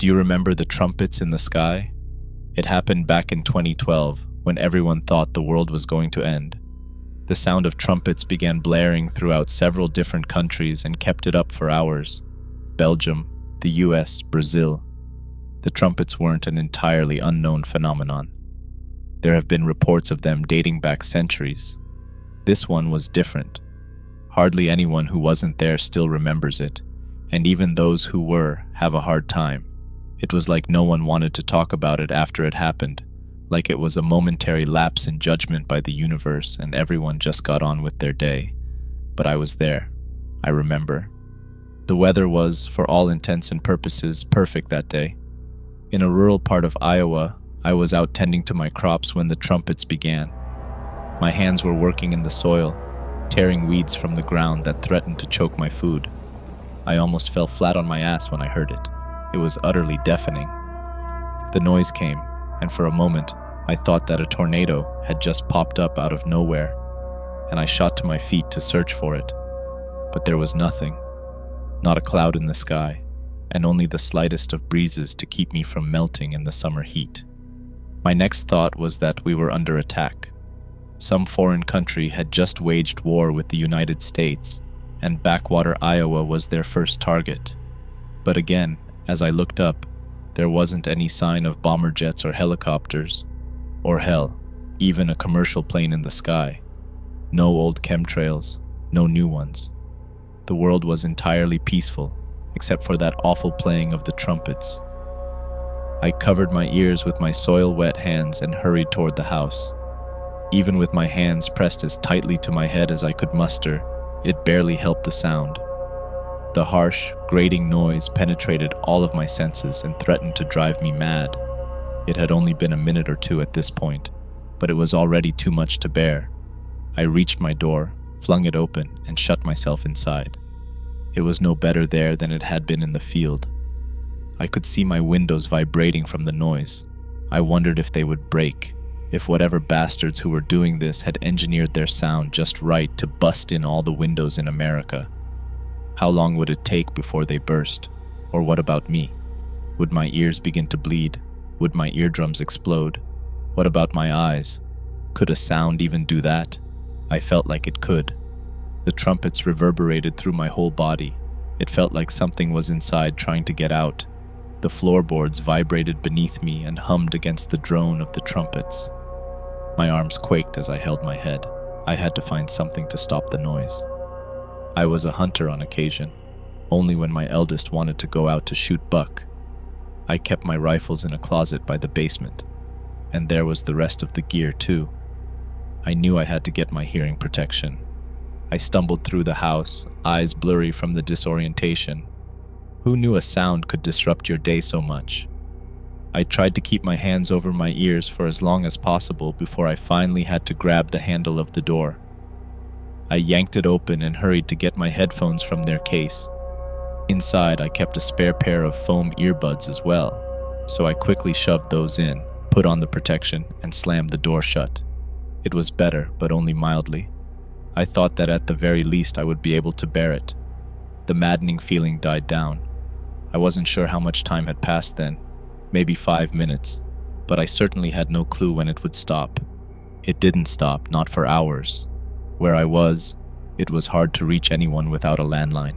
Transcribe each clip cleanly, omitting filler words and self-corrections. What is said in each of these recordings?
Do you remember the trumpets in the sky? It happened back in 2012 when everyone thought the world was going to end. The sound of trumpets began blaring throughout several different countries and kept it up for hours. Belgium, the US, Brazil. The trumpets weren't an entirely unknown phenomenon. There have been reports of them dating back centuries. This one was different. Hardly anyone who wasn't there still remembers it, and even those who were have a hard time. It was like no one wanted to talk about it after it happened, like it was a momentary lapse in judgment by the universe and everyone just got on with their day. But I was there. I remember. The weather was, for all intents and purposes, perfect that day. In a rural part of Iowa, I was out tending to my crops when the trumpets began. My hands were working in the soil, tearing weeds from the ground that threatened to choke my food. I almost fell flat on my ass when I heard it. It was utterly deafening. The noise came, and for a moment, I thought that a tornado had just popped up out of nowhere, and I shot to my feet to search for it. But there was nothing, not a cloud in the sky, and only the slightest of breezes to keep me from melting in the summer heat. My next thought was that we were under attack. Some foreign country had just waged war with the United States, and backwater Iowa was their first target. But again, as I looked up, there wasn't any sign of bomber jets or helicopters, or hell, even a commercial plane in the sky. No old chemtrails, no new ones. The world was entirely peaceful, except for that awful playing of the trumpets. I covered my ears with my soil-wet hands and hurried toward the house. Even with my hands pressed as tightly to my head as I could muster, it barely helped the sound. The harsh, grating noise penetrated all of my senses and threatened to drive me mad. It had only been a minute or two at this point, but it was already too much to bear. I reached my door, flung it open, and shut myself inside. It was no better there than it had been in the field. I could see my windows vibrating from the noise. I wondered if they would break, if whatever bastards who were doing this had engineered their sound just right to bust in all the windows in America. How long would it take before they burst? Or what about me? Would my ears begin to bleed? Would my eardrums explode? What about my eyes? Could a sound even do that? I felt like it could. The trumpets reverberated through my whole body. It felt like something was inside trying to get out. The floorboards vibrated beneath me and hummed against the drone of the trumpets. My arms quaked as I held my head. I had to find something to stop the noise. I was a hunter on occasion, only when my eldest wanted to go out to shoot buck. I kept my rifles in a closet by the basement, and there was the rest of the gear too. I knew I had to get my hearing protection. I stumbled through the house, eyes blurry from the disorientation. Who knew a sound could disrupt your day so much? I tried to keep my hands over my ears for as long as possible before I finally had to grab the handle of the door. I yanked it open and hurried to get my headphones from their case. Inside, I kept a spare pair of foam earbuds as well, so I quickly shoved those in, put on the protection, and slammed the door shut. It was better, but only mildly. I thought that at the very least I would be able to bear it. The maddening feeling died down. I wasn't sure how much time had passed then, maybe 5 minutes, but I certainly had no clue when it would stop. It didn't stop, not for hours. Where I was, it was hard to reach anyone without a landline.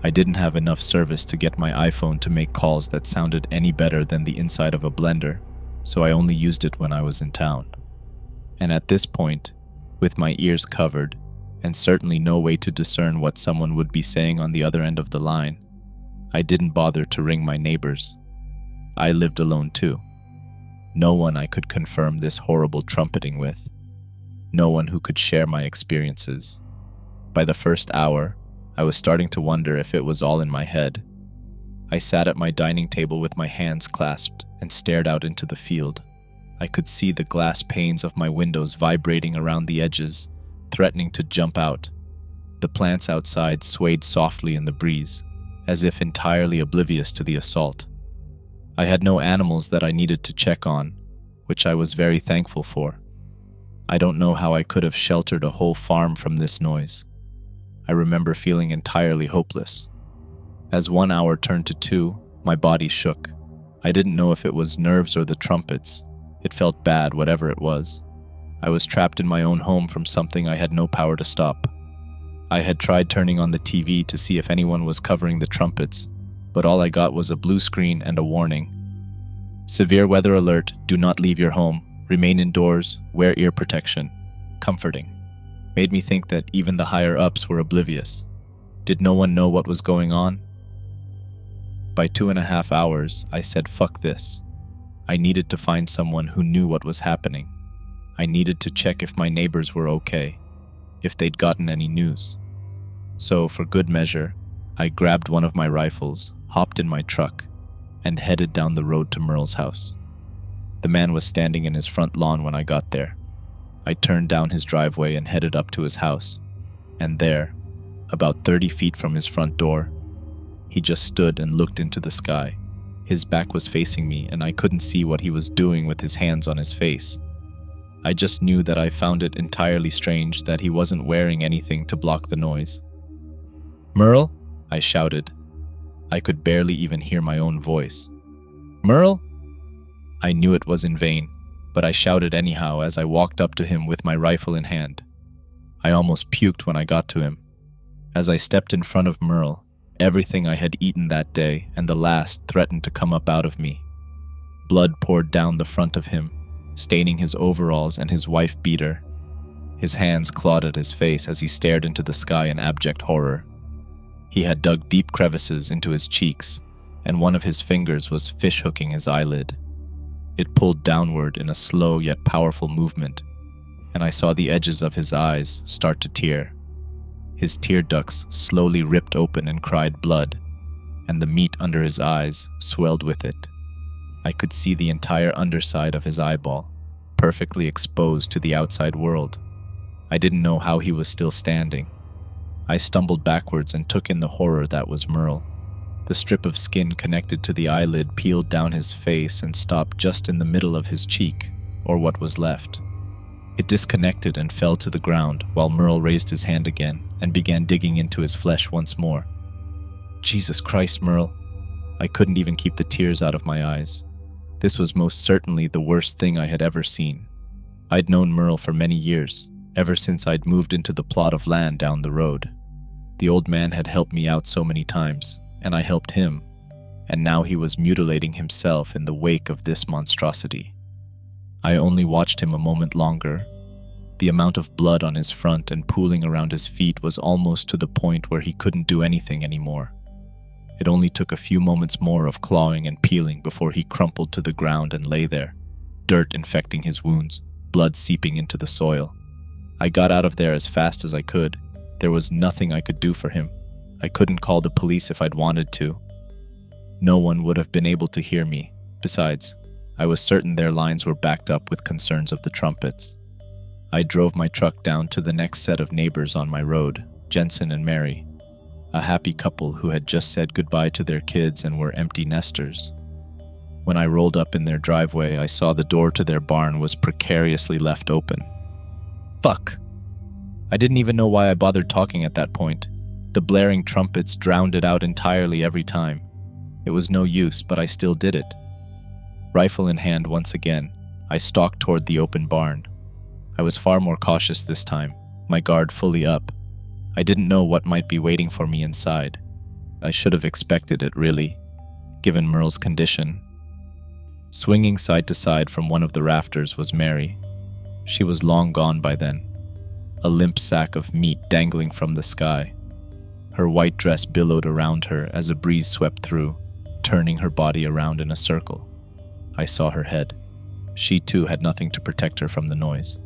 I didn't have enough service to get my iPhone to make calls that sounded any better than the inside of a blender, so I only used it when I was in town. And at this point, with my ears covered, and certainly no way to discern what someone would be saying on the other end of the line, I didn't bother to ring my neighbors. I lived alone too. No one I could confirm this horrible trumpeting with. No one who could share my experiences. By the first hour, I was starting to wonder if it was all in my head. I sat at my dining table with my hands clasped and stared out into the field. I could see the glass panes of my windows vibrating around the edges, threatening to jump out. The plants outside swayed softly in the breeze, as if entirely oblivious to the assault. I had no animals that I needed to check on, which I was very thankful for. I don't know how I could have sheltered a whole farm from this noise. I remember feeling entirely hopeless. As 1 hour turned to 2, my body shook. I didn't know if it was nerves or the trumpets. It felt bad, whatever it was. I was trapped in my own home from something I had no power to stop. I had tried turning on the TV to see if anyone was covering the trumpets, but all I got was a blue screen and a warning. Severe weather alert, do not leave your home, remain indoors, wear ear protection. Comforting. Made me think that even the higher-ups were oblivious. Did no one know what was going on? By 2.5 hours, I said fuck this. I needed to find someone who knew what was happening. I needed to check if my neighbors were okay, if they'd gotten any news. So, for good measure, I grabbed one of my rifles, hopped in my truck, and headed down the road to Merle's house. The man was standing in his front lawn when I got there. I turned down his driveway and headed up to his house, and there, about 30 feet from his front door, he just stood and looked into the sky. His back was facing me, and I couldn't see what he was doing with his hands on his face. I just knew that I found it entirely strange that he wasn't wearing anything to block the noise. "Merle?" I shouted. I could barely even hear my own voice. "Merle?" I knew it was in vain, but I shouted anyhow as I walked up to him with my rifle in hand. I almost puked when I got to him. As I stepped in front of Merle, everything I had eaten that day and the last threatened to come up out of me. Blood poured down the front of him, staining his overalls and his wife beater. His hands clawed at his face as he stared into the sky in abject horror. He had dug deep crevices into his cheeks, and one of his fingers was fish-hooking his eyelid. It pulled downward in a slow yet powerful movement, and I saw the edges of his eyes start to tear. His tear ducts slowly ripped open and cried blood, and the meat under his eyes swelled with it. I could see the entire underside of his eyeball, perfectly exposed to the outside world. I didn't know how he was still standing. I stumbled backwards and took in the horror that was Merle. The strip of skin connected to the eyelid peeled down his face and stopped just in the middle of his cheek, or what was left. It disconnected and fell to the ground while Merle raised his hand again and began digging into his flesh once more. Jesus Christ, Merle. I couldn't even keep the tears out of my eyes. This was most certainly the worst thing I had ever seen. I'd known Merle for many years, ever since I'd moved into the plot of land down the road. The old man had helped me out so many times, and I helped him, and now he was mutilating himself in the wake of this monstrosity. I only watched him a moment longer. The amount of blood on his front and pooling around his feet was almost to the point where he couldn't do anything anymore. It only took a few moments more of clawing and peeling before he crumpled to the ground and lay there, dirt infecting his wounds, blood seeping into the soil. I got out of there as fast as I could. There was nothing I could do for him. I couldn't call the police if I'd wanted to. No one would have been able to hear me. Besides, I was certain their lines were backed up with concerns of the trumpets. I drove my truck down to the next set of neighbors on my road, Jensen and Mary, a happy couple who had just said goodbye to their kids and were empty nesters. When I rolled up in their driveway, I saw the door to their barn was precariously left open. Fuck! I didn't even know why I bothered talking at that point. The blaring trumpets drowned it out entirely every time. It was no use, but I still did it. Rifle in hand once again, I stalked toward the open barn. I was far more cautious this time, my guard fully up. I didn't know what might be waiting for me inside. I should have expected it, really, given Merle's condition. Swinging side to side from one of the rafters was Mary. She was long gone by then, a limp sack of meat dangling from the sky. Her white dress billowed around her as a breeze swept through, turning her body around in a circle. I saw her head. She too had nothing to protect her from the noise.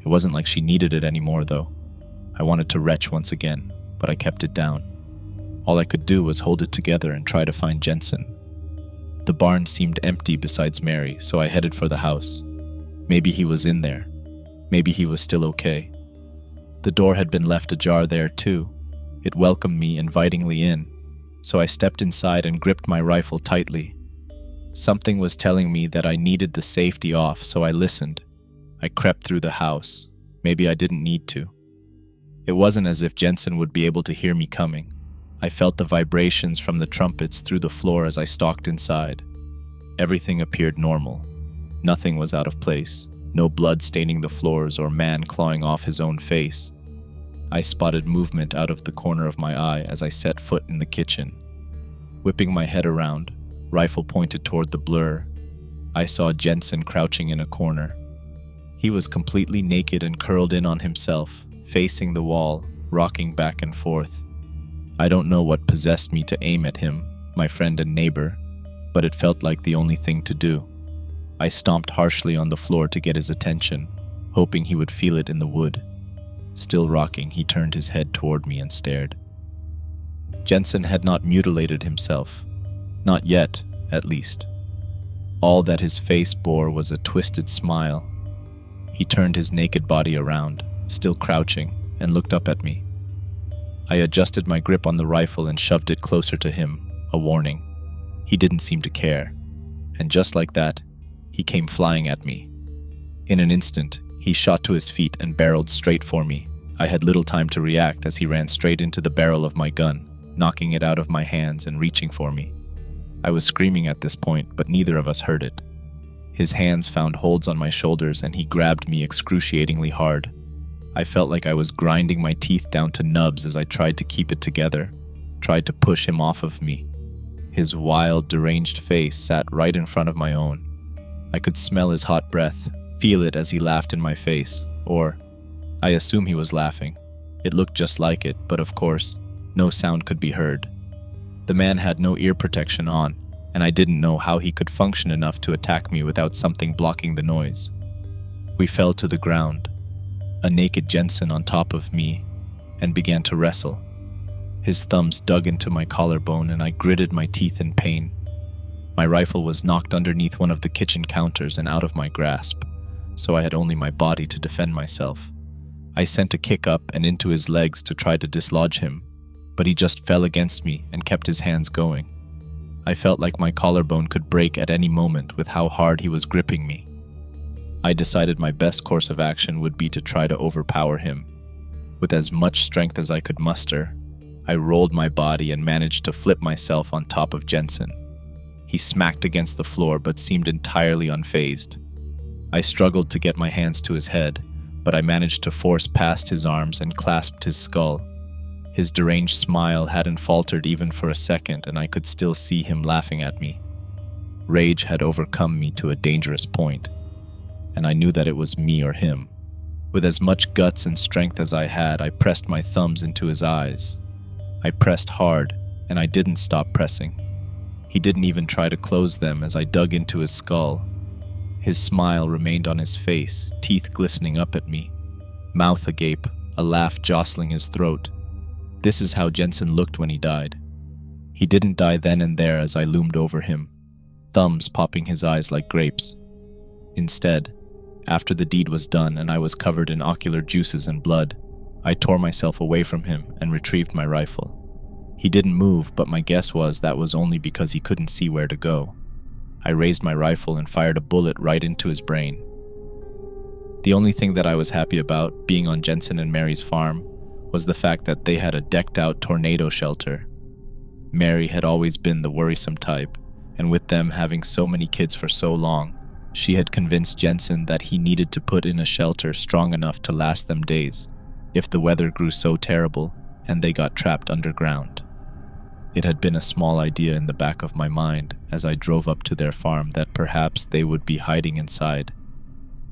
It wasn't like she needed it anymore, though. I wanted to retch once again, but I kept it down. All I could do was hold it together and try to find Jensen. The barn seemed empty besides Mary, so I headed for the house. Maybe he was in there. Maybe he was still okay. The door had been left ajar there too. It welcomed me invitingly in, so I stepped inside and gripped my rifle tightly. Something was telling me that I needed the safety off, so I listened. I crept through the house. Maybe I didn't need to. It wasn't as if Jensen would be able to hear me coming. I felt the vibrations from the trumpets through the floor as I stalked inside. everything appeared normal. Nothing was out of place, no blood staining the floors or man clawing off his own face. I spotted movement out of the corner of my eye as I set foot in the kitchen. Whipping my head around, rifle pointed toward the blur, I saw Jensen crouching in a corner. He was completely naked and curled in on himself, facing the wall, rocking back and forth. I don't know what possessed me to aim at him, my friend and neighbor, but it felt like the only thing to do. I stomped harshly on the floor to get his attention, hoping he would feel it in the wood. Still rocking, he turned his head toward me and stared. Jensen had not mutilated himself. Not yet, at least. All that his face bore was a twisted smile. He turned his naked body around, still crouching, and looked up at me. I adjusted my grip on the rifle and shoved it closer to him, a warning. He didn't seem to care. And just like that, he came flying at me. In an instant, he shot to his feet and barreled straight for me. I had little time to react as he ran straight into the barrel of my gun, knocking it out of my hands and reaching for me. I was screaming at this point, but neither of us heard it. His hands found holds on my shoulders and he grabbed me excruciatingly hard. I felt like I was grinding my teeth down to nubs as I tried to keep it together, tried to push him off of me. His wild, deranged face sat right in front of my own. I could smell his hot breath, feel it as he laughed in my face, or I assume he was laughing. It looked just like it, but of course, no sound could be heard. The man had no ear protection on, and I didn't know how he could function enough to attack me without something blocking the noise. We fell to the ground, a naked Jensen on top of me, and began to wrestle. His thumbs dug into my collarbone and I gritted my teeth in pain. My rifle was knocked underneath one of the kitchen counters and out of my grasp, so I had only my body to defend myself. I sent a kick up and into his legs to try to dislodge him, but he just fell against me and kept his hands going. I felt like my collarbone could break at any moment with how hard he was gripping me. I decided my best course of action would be to try to overpower him. With as much strength as I could muster, I rolled my body and managed to flip myself on top of Jensen. He smacked against the floor but seemed entirely unfazed. I struggled to get my hands to his head, but I managed to force past his arms and clasped his skull. His deranged smile hadn't faltered even for a second, and I could still see him laughing at me. Rage had overcome me to a dangerous point, and I knew that it was me or him. With as much guts and strength as I had, I pressed my thumbs into his eyes. I pressed hard, and I didn't stop pressing. He didn't even try to close them as I dug into his skull. His smile remained on his face, teeth glistening up at me, mouth agape, a laugh jostling his throat. This is how Jensen looked when he died. He didn't die then and there as I loomed over him, thumbs popping his eyes like grapes. Instead, after the deed was done and I was covered in ocular juices and blood, I tore myself away from him and retrieved my rifle. He didn't move, but my guess was that was only because he couldn't see where to go. I raised my rifle and fired a bullet right into his brain. The only thing that I was happy about, being on Jensen and Mary's farm, was the fact that they had a decked-out tornado shelter. Mary had always been the worrisome type, and with them having so many kids for so long, she had convinced Jensen that he needed to put in a shelter strong enough to last them days, if the weather grew so terrible and they got trapped underground. It had been a small idea in the back of my mind as I drove up to their farm that perhaps they would be hiding inside,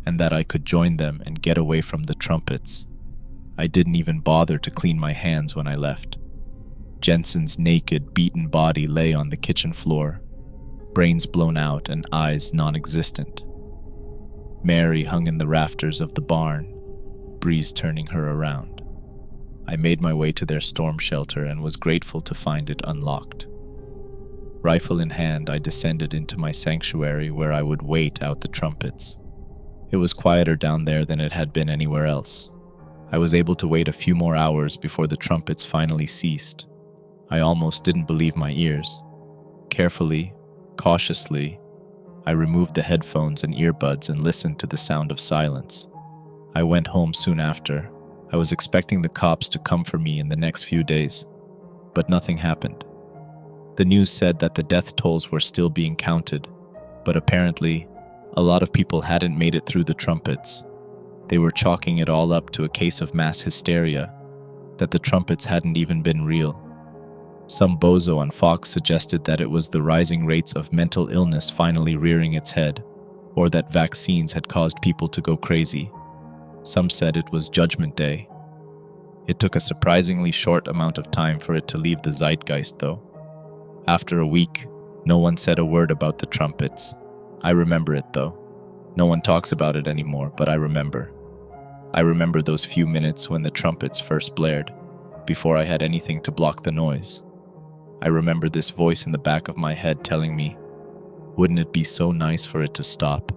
and that I could join them and get away from the trumpets. I didn't even bother to clean my hands when I left. Jensen's naked, beaten body lay on the kitchen floor, brains blown out and eyes non-existent. Mary hung in the rafters of the barn, breeze turning her around. I made my way to their storm shelter and was grateful to find it unlocked. Rifle in hand, I descended into my sanctuary where I would wait out the trumpets. It was quieter down there than it had been anywhere else. I was able to wait a few more hours before the trumpets finally ceased. I almost didn't believe my ears. Carefully, cautiously, I removed the headphones and earbuds and listened to the sound of silence. I went home soon after. I was expecting the cops to come for me in the next few days, but nothing happened. The news said that the death tolls were still being counted, but apparently, a lot of people hadn't made it through the trumpets. They were chalking it all up to a case of mass hysteria, that the trumpets hadn't even been real. Some bozo on Fox suggested that it was the rising rates of mental illness finally rearing its head, or that vaccines had caused people to go crazy. Some said it was Judgment Day. It took a surprisingly short amount of time for it to leave the zeitgeist, though. After a week, no one said a word about the trumpets. I remember it, though. No one talks about it anymore, but I remember. I remember those few minutes when the trumpets first blared, before I had anything to block the noise. I remember this voice in the back of my head telling me, wouldn't it be so nice for it to stop?